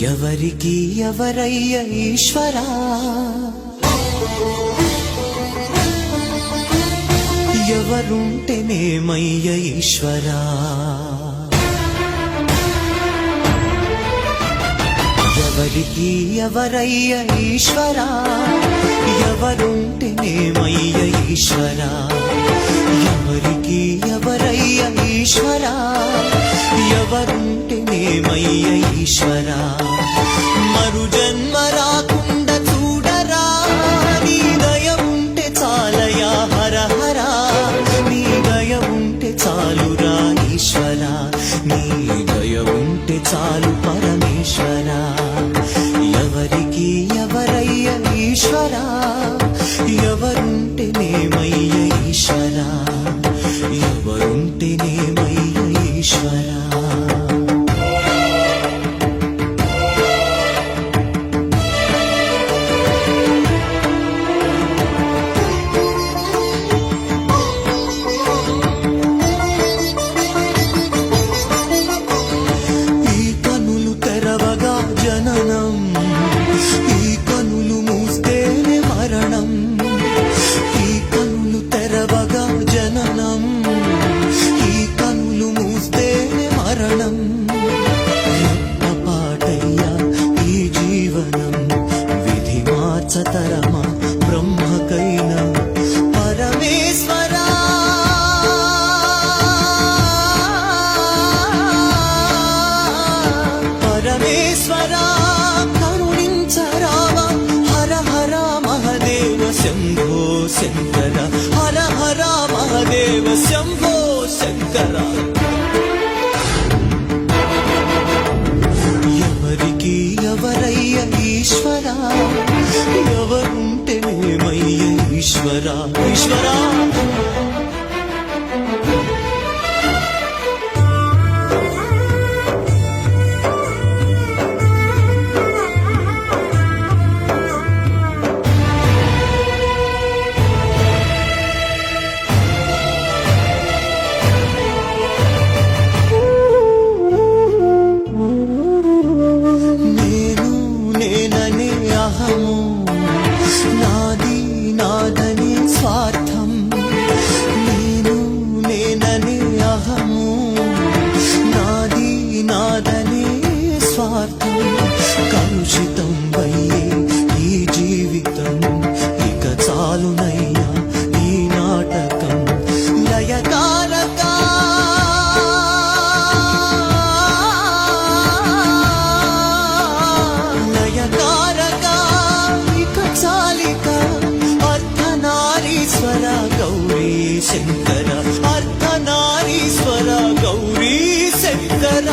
ఎవరికి ఎవరయ్య ఈశ్వరా, ఎవరుంటేనేమయ్య ఈశ్వరా, ఎవరికి ఎవరయ్య ఈశ్వరా, ఎవరుంటేనేమయ్య ఈశ్వరా, ఎవరికి ఎవరయ్య ఈశ్వరా, ఎవరుంటేనేమయ్య ఈశ్వరా. మరు జన్మ రాకుండా చూడరా, నీ దయ ఉంటే చాలయా హర హర, నీ దయ ఉంటే చాలురా ఈశ్వరా, నీ దయ ఉంటే చాలు పరమేశ్వరా. ఎవరికి ఎవరయ్య ఈశ్వరా, ఎవరుంటేనేమయ్య ఈశ్వరా, ఎవరుంటేనేమయ్య ఈశ్వరా. జననం ఈ కనులు మూస్తేనే మరణం, ఈ కనులు తెరవగా జననం, ఈ కనులు మూస్తేనే మరణం. పాటయ్యా ఈ జీవనం, విధి మార్చతరమా బ్రహ్మకైనా పరమేశ్వరా. పరమేశ్వరా కరుణించరావా, హర హర మహదేవ శంభో శంకర, హర హర మహదేవ శంభో శంకర. ఎవరికి ఎవరయ్య ఈశ్వరా, ఎవరుంటేనేమయ్య ఈశ్వరా, ఈశ్వరా. నాది నాదని స్వార్థం, నేను నేననే అహము, నాది నాదనే స్వార్థం. కలుషితం వయ్యే ఈ జీవితం, ఇక చాలునయ్యా ఈ నాటకం. లయకారక గౌరీ శంకర, అర్ధనారీశ్వర గౌరీ శంకర.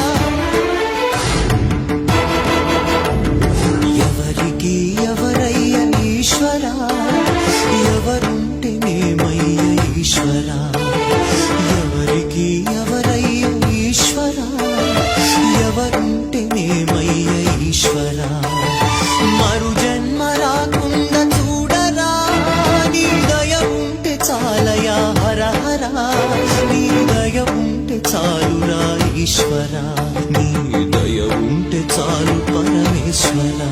ఎవరికి ఎవరయ్య ఈశ్వరా, ఎవరుంటేనేమయ్య ఈశ్వరా, ఎవరికి ఎవరయ్య ఈశ్వరా, ఎవరుంటేనేమయ్య ఈశ్వరా. మరు జన్మ రాకుండా చూడరా, నీ దయ ఉంటే చాలయా హర హర, నీ దయ ఉంటే చాలురా ఈశ్వరా, నీ దయ ఉంటే చాలు పరమేశ్వరా.